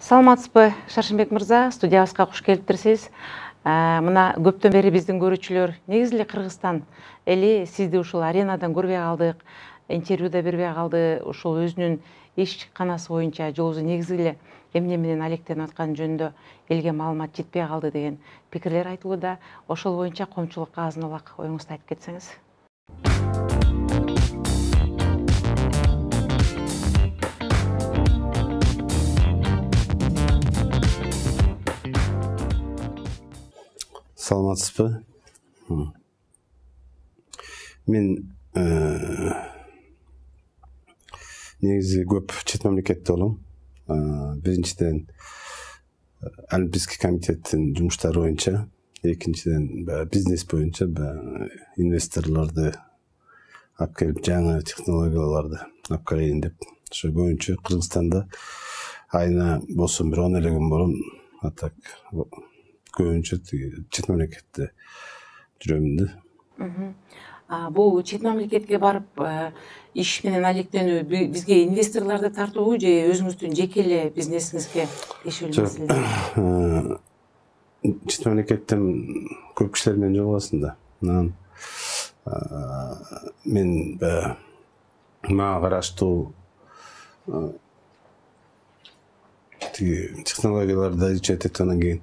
Саламатсызбы, Шаршынбек мырза, студиябызга куш келиптирсиз. Мына көптөн бери биздин көрүүчүлөр негизи эле Кыргызстан эли сизди ушул аренадан көрбөй калдык, интервьюда бербей калды, ушул өзүнүн ишканасы боюнча же болбосо негизи эле эмне менен алектенип атканы жөнүндө элге маалымат жетпей калды деген пикирлер айтылууда. Ошол боюнча коомчулукка азын улак оюңузду айтып кетсеңиз. Саламатсызбы. Мен негизи көп чет мамлекетте болом. Биринчиден Олимпийский комитеттин жумуштары боюнча, экинчиден бизнес боюнча инвесторлорду алып келип, жаңы технологияларды алып келейин деп. Ошо боюнча Кыргызстанда айына болсо бир 10 эле күн болом. Атак көбүнчө чет мамлекетте жүрөмүн да. Бул чет мамлекетке барып иш менен алектенүү бизге инвесторлорду тартуубу же өзүңүздүн жеке эле бизнесиңизге тиешелүү маселе? Чет мамлекеттен көп кишилер менен жолугасың да. Мен мага караштуу технологияларды изучать эткенден кийин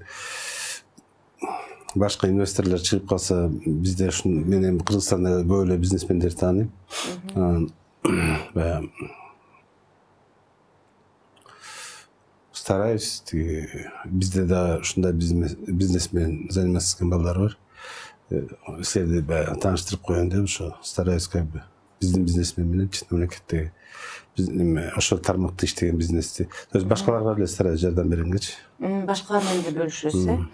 башка инвесторлор чыгып калса, бизде ушун менен Кыргызстанда көп эле бизнесмендерди тааныйм. Стараюсь, бизде да ушундай бизнес менен заниматься эткен балдар бар. Силерди тааныштырып коеюн деп, ошо стараюсь биздин бизнесмен менен чет мамлекеттеги ошол тармакта иштеген бизнести, то есть башкаларга деле стараюсь жардам беремгечи. Башкалар менен да бөлүшөсүз.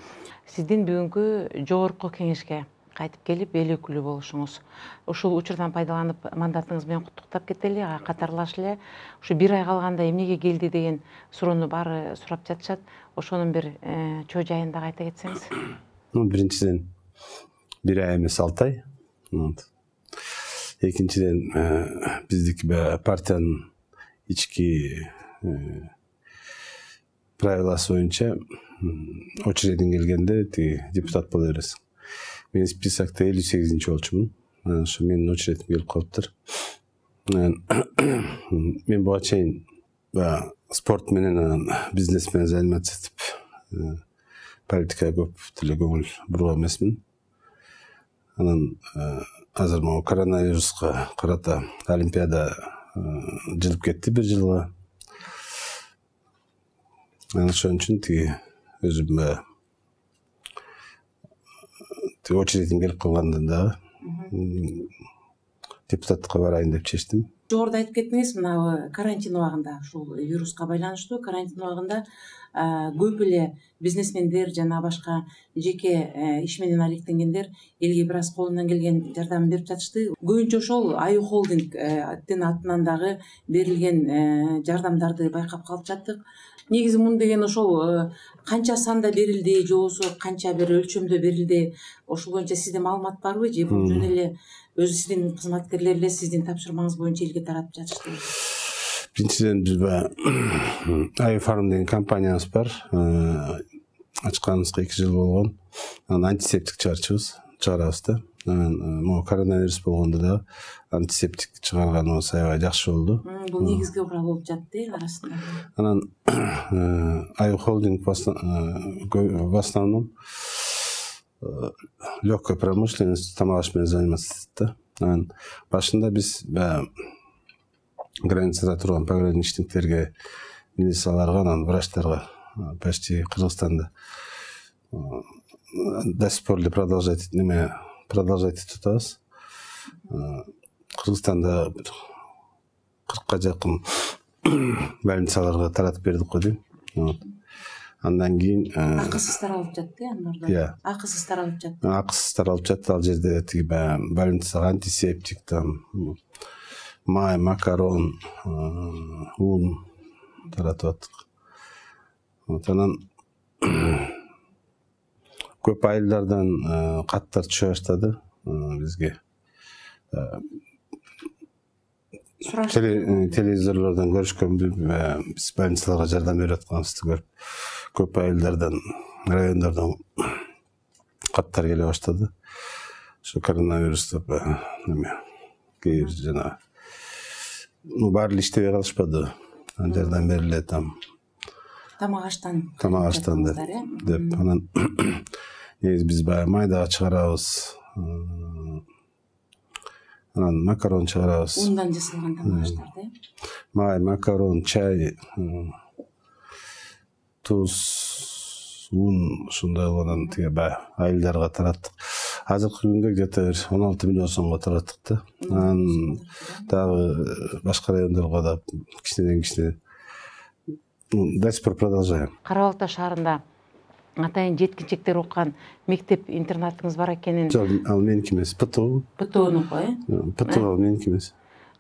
Сиздин бүгүнкү жогорку кеңешке кайтып келип эл өкүлү болушуңуз. Ушул учурдан пайдаланып мандатыңыз менен куттуктап кетели, катарлаш эле ушу бир ай калганда эмнеге келди деген суроону баары сурап жатышат. Ошонун бир чоо жайын дагы айта кетсеңиз. Биринчиден бир ай эмес 6 ай. Экинчиден биздики партиянын ички правиласы боюнча очередиң келгенде депутат боло бересиң. Мен списокто 58-чи болчумун. Ошо менин очередим келип калыптыр. Мен буга чейин спорт менен, бизнес менен заниматься этип, политикага көп деле көңүл бурган эмесмин. Анан азыр могу коронавируска карата Олимпиада жылып кетти бир жылга. Ошон үчүн өзүм очередим келип калганда дагы депутаттыкка барайын деп чечтим. Жогоруда айтып кеттиңиз, мына карантин убагында, ушул вируска байланыштуу карантин убагында көп эле бизнесмендер жана башка жеке иш менен алектенгендер элге бир аз колунан келген жардам берип жатышты. Көбүнчө ошол Аю холдингдин атынан дагы берилген жардамдарды байкап калып жаттык. Негизи мун деген ошол канча санда берилди, же болбосо канча бир өлчөмдө берилди, ошол боюнча сизде маалымат барбы, же бул жөн эле өзү сиздин кызматкерлер эле сиздин тапшырмаңыз боюнча элге таратып жатышты? Биринчиден биз Аю Фарм деген компаниябыз бар. Ачканыбызга 2 жыл болгон. Анан антисептик чыгарабыз да. Могу коронавирус болгондо да антисептик чыгарганыбыз аябай жакшы болду. Бул негизги курал болуп жатты эл арасында. Анан Аю холдинг в основном легкая промышленность, тамак аш менен заниматься этет да. Анан башында биз границада турган пограничниктерге, милицияларга, анан врачтарга почти Кыргызстанда до сих пор эле продолжать этип атабыз. Кыргызстанда 40ка жакын больницаларга таратып бердик го дейм. Андан кийин акысыз таралып жатты, андан. Акысыз таралып жатты. Акысыз таралып жатты. Ал жерде больницага антисептик, май, макарон, ун таратып аттык. Анан көп айылдардан каттар түшө баштады бизге. телевизорлордон көрүшкөн биз больницаларга жардам берип атканыбызды көрүп көп айылдардан райондордон каттар келе баштады. Ошо коронавирусту кээ бир жана баары эле иштебей калышпады. Жардам бериле тамак аштан деп анан негизи биз баягы майдага чыгарабыз. Анан макарон чыгарабыз. Ундан жасалган тамак аштарды. Май, макарон, чай, туз, ун ушундай анан тиги баягы айылдарга тараттык. Азыркы күндө где-то 16 миллион сомго тараттык да. Анан дагы башка райондорго да кичинеден до сих пор продолжаем. Кара Балта шаарында атайын жеткинчектер окуган мектеп интернатыңыз бар экенин. Жок, ал меники эмес, ПТУнуку, ПТУ ал меники эмес.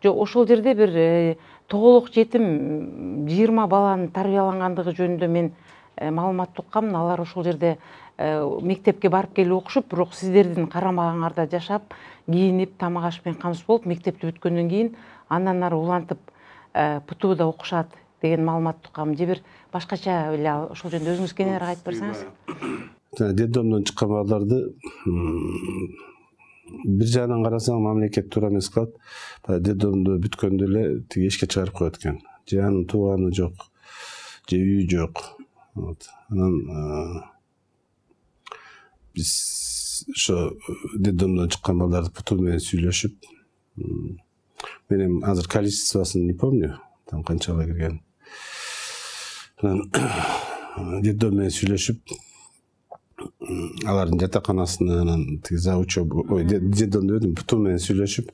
Жок, ошол жерде бир тоголук жетим 20 баланын тарбиялангандыгы жөнүндө мен маалымат уккам. Алар ошол жерде мектепке барып келип окушуп, бирок сиздердин карамагыңарда жашап, кийинип, тамак аш менен камсыз болуп, мектепти бүткөндөн кийин андан ары улантып ПТУда окушат деген маалымат уккам. Же бир башкача эле ошол жөнүндө өзүңүз кененирээк айтып берсеңиз. Детдомдон чыккан балдарды бир жагынан карасаң мамлекет туура эмес кылат. Детдомду бүткөндө эле тиги эшикке чыгарып коет экен. Же анын тууганы жок, же үйү жок. Анан биз ошо детдомдон чыккан балдарды ПТУ менен сүйлөшүп, мен азыр количествосын не помню, там канчага кирген. Детдом менен сүйлөшүп, алардын жатаканасына анан тиги за учебу, детдомду өдүм ПТУ менен сүйлөшүп,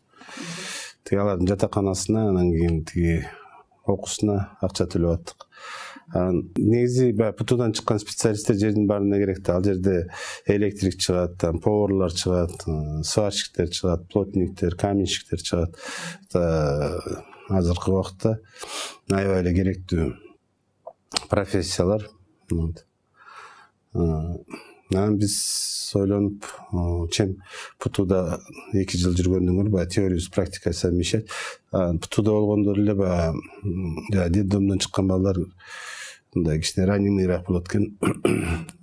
тиги алардын жатаканасына анан кийин тиги окуусуна акча төлөп аттык. Негизи ПТУдан чыккан специалисттер жердин баарына керек да. Ал жерде электрик чыгат, поварлар чыгат, сварщиктер чыгат, плотниктер, каменщиктер чыгат. Азыркы убакытта аябай эле керектүү профессиялар. Анан биз ойлонуп, чем ПТУда 2 жыл жүргөндөн көрө баягы теориясы практикасы совмещать. ПТУда болгондо эле баягы детдомдон чыккан балдар мындай кичине ранимыйраак болот экен.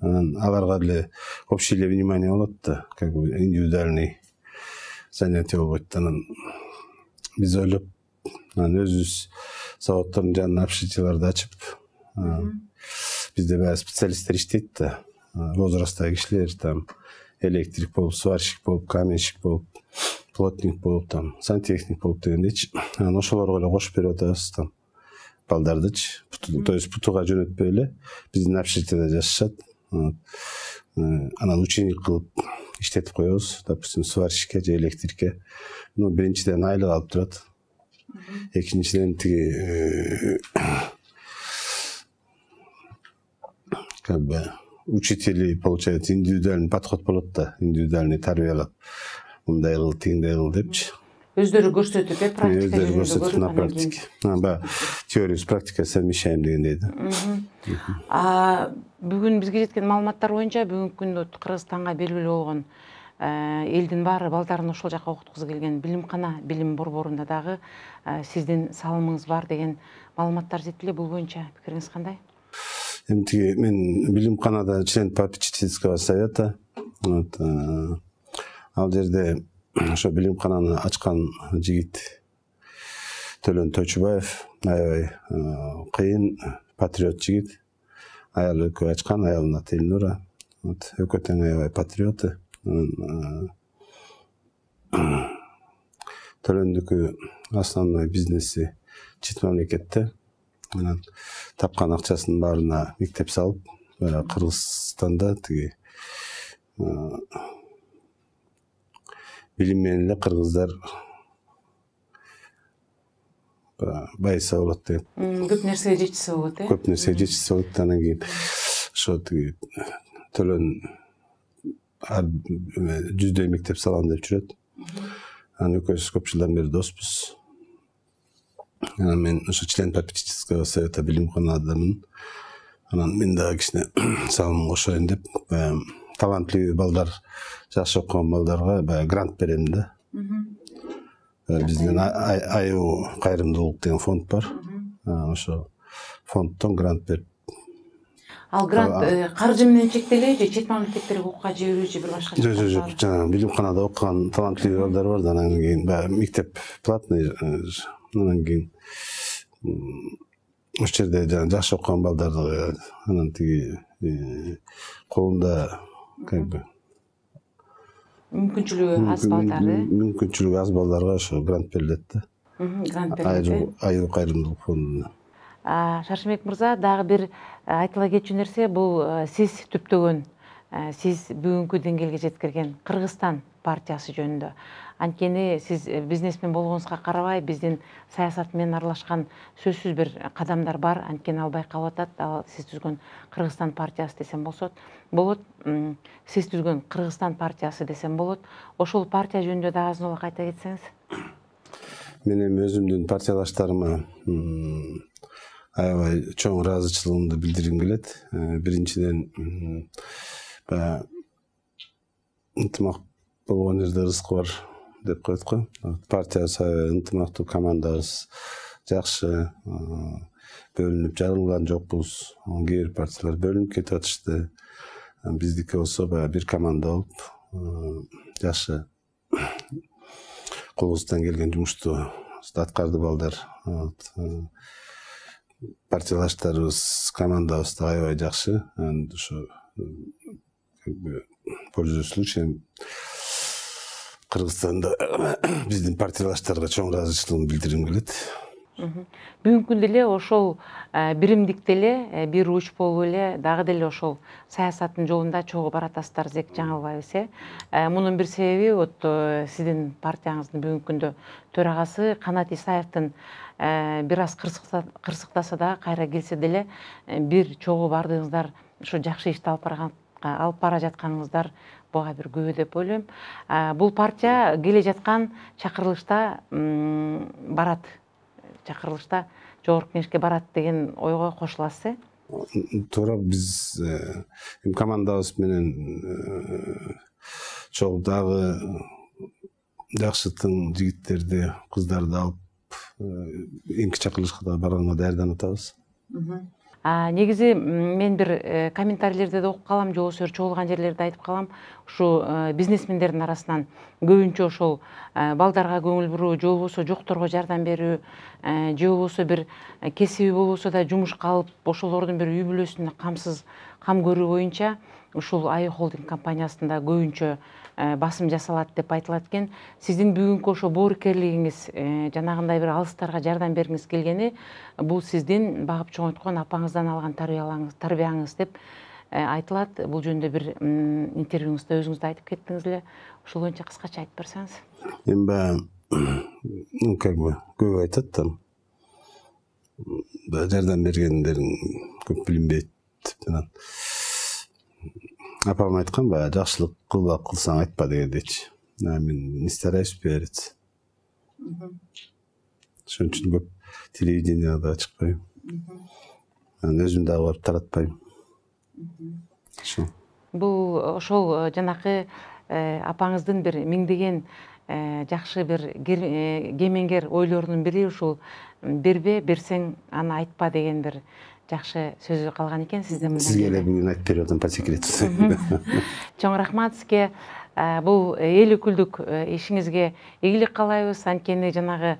Анан аларга эле общее внимание болот да, как бы индивидуальный занятие болбойт. Анан биз ойлоп, өзүбүз заводдордун жанына общежитияларды ачып, бизде баягы специалисттер иштейт да. Возрасттагы кишилер, там электрик болуп, сварщик болуп, каменщик болуп, плотник болуп, там сантехник болуп дегендейчи. Анан ошолорго эле кошуп берип атабыз там балдардычы. То есть ПТУга жөнөтпөй эле биздин общежитияда жашашат. Анан ученик кылып иштетип коебуз, допустим, сварщикке же электрикке. Биринчиден айлык алып турат. Экинчиден тиги как бы учители, получается, индивидуальный подход болот да, индивидуальный тарбиялап. Мындай кыл, тигиндей кыл депчи. Өздөрү көрсөтүп, практика өздөрү көрсөтүп на практике. Теориясы практикасы совмещаем дегендей да. Бүгүн бизге жеткен маалыматтар боюнча бүгүнкү күндө Кыргызстанга белгилүү болгон элдин баары балдарын ошол жака окуткузу келген билимкана билим борборунда дагы сиздин салымыңыз бар деген маалыматтар жетти эле. Бул боюнча пикириңиз кандай? Мен билимканада член попечительского совета. Ал жерде ошо билимкананы ачкан жигит Төлөн Тойчубаев, аябай кыйын патриот жигит. Аялы экөө ачкан, аялынын аты Элнура. Экөө тең аябай патриоты. Төлөндүкү основной бизнеси чет мамлекетте. Анан тапкан акчасынын баарына мектеп салып, Кыргызстанда тиги билим менен эле кыргыздар байыса болот деп. Көп нерсеге жетишсе болот, Көп нерсеге жетишсе болот. Анан кийин ошо тиги Төлөн жүздөй мектеп салам деп жүрөт. Анан экөөбүз көп жылдан бери доспуз. Мен ошо член попечительского совета билимканадамын. Анан мен дагы кичине салымымды кошоюн деп, талантлуу балдар, жакшы окуган балдарга грант берем да. биздин айыл кайрымдуулук деген фонд бар. Ошо фонддон грант берип. Ал грант каржы менен чектелеби же чет мамлекеттерге окууга жиберүү же бир башка? Жок, жанагы билимканада окуган таланттуу балдар бар да, анан кийин баягы мектеп платный, анан кийин ошол жерде жанагы жакшы окуган балдарды анан тиги колунда как бы мүмкүнчүлүгү аз балдарга ошо грант берилет да. Грант берилет. Айыл кайрымдуулук фондунан. Шаршымбек мырза, дагы бир айтыла кетчү нерсе, бул сиз түптөгөн, сиз бүгүнкү деңгээлге жеткирген Кыргызстан партиясы жөнүндө. Анткени сиз бизнесмен болгонуңузга карабай, биздин саясат менен аралашкан сөзсүз бир кадамдар бар. Анткени ал байкалып атат. Ал сиз түзгөн Кыргызстан партиясы десем болот. Сиз түзгөн Кыргызстан партиясы десем болот. Ошол партия жөнүндө дагы азыраак айта кетсеңиз. Мен эми өзүмдүн партиялаштарыма аябай чоң ыраазычылыгымды билдиргим келет. Биринчиден ынтымак болгон жерде рызык бар деп коет го. Партиясы ынтымактуу, командабыз жакшы, бөлүнүп жарылган жокпуз. Кээ бир партиялар бөлүнүп кетип атышты. Биздики болсо баягы бир команда болуп, жакшы колубуздан келген жумушту аткарды балдар. Партиялаштарыбыз, командабыз да аябай жакшы. Ошо пользуясь случаем Кыргызстанда биздин партиялаштарга чоң ыраазычылыгымды билдиргим келет. Бүгүнкү күндө эле ошол биримдикте эле, бир уч болуп эле, дагы деле ошол саясаттын жолунда чогуу баратасыздар, зек жаңылбайбыз. Мунун бир себеби сиздин партияңыздын бүгүнкү күндө төрагасы Канат Исаевдин бир аз кырсыктаса да, кайра келсе деле бир чогуу бардыгыңыздар, ошо жакшы ишти алып бара жатканыңыздар буга бир күбө деп ойлойм. Бул партия келе жаткан чакырылышта барат. Чакырылышта жогорку кеңешке барат деген ойго кошуласыз. Туура, биз командабыз менен чогуу дагы жакшы тың жигиттерди, кыздарды алып эңки чакырылышка да барганга даярданып атабыз. Негизи мен бир комментарийлерди да окуп калам, же болбосо чогулган жерлерде айтып калам. Ушу бизнесмендердин арасынан көбүнчө ошол балдарга көңүл буруу, же болбосо жокторго жардам берүү, же болбосо бир кесиби болбосо да жумушка алып, ошолордун бир үй бүлөсүнө кам көрүү боюнча ушул Ай Холдинг компаниясында көбүнчө басым жасалат деп айтылат экен. Сиздин бүгүнкү ошо боорукерлигиңиз, жанагындай бир алыстарга жардам бергиңиз келгени, бул сиздин багып чоңойткон апаңыздан алган тарбияңыз деп айтылат. Бул жөнүндө бир интервьюңузда өзүңүз да айтып кеттиңиз эле. Ошол боюнча кыскача айтып берсеңиз. Эми баягы как бы көп айтат да. Жардам бергендерин көп билинбейт деп. Апам айткан, баягы жакшылык кылсаң айтпа дегендейчи. Мен не стараюсь пиариться. Ошон үчүн көп телевиденияда чыкпайм. Өзүм дагы барып таратпайм. Бул ошол жанакы апаңыздын бир миңдеген жакшы бир кемеңгер ойлорунун бири ушул бербе, берсең аны айтпа деген бир жакшы сөзү калган экен сизден. Сизге эле бүгүн айтып берип атам по секрету. Чоң рахмат сизге. Бул эл өкүлдүк ишиңизге ийгилик каалайбыз. Анткени жанагы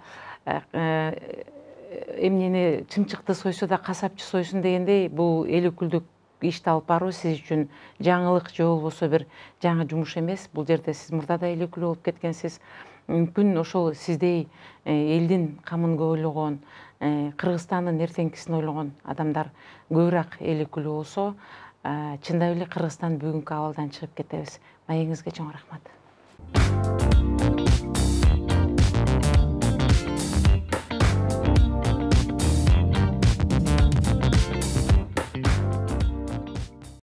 эмнени чымчыкты сойсо да касапчы сойсун дегендей, бул эл өкүлдүк ишти алып баруу сиз үчүн жаңылык же болбосо бир жаңы жумуш эмес. Бул жерде сиз мурда да эл өкүлү болуп кеткенсиз. Мүмкүн ошол сиздей элдин камын көп ойлогон, Кыргызстандын эртеңкисин ойлогон адамдар көбүрөөк эл өкүлү болсо, чындап эле Кыргызстан бүгүнкү абалдан чыгып кетебиз. Маегиңизге чоң рахмат.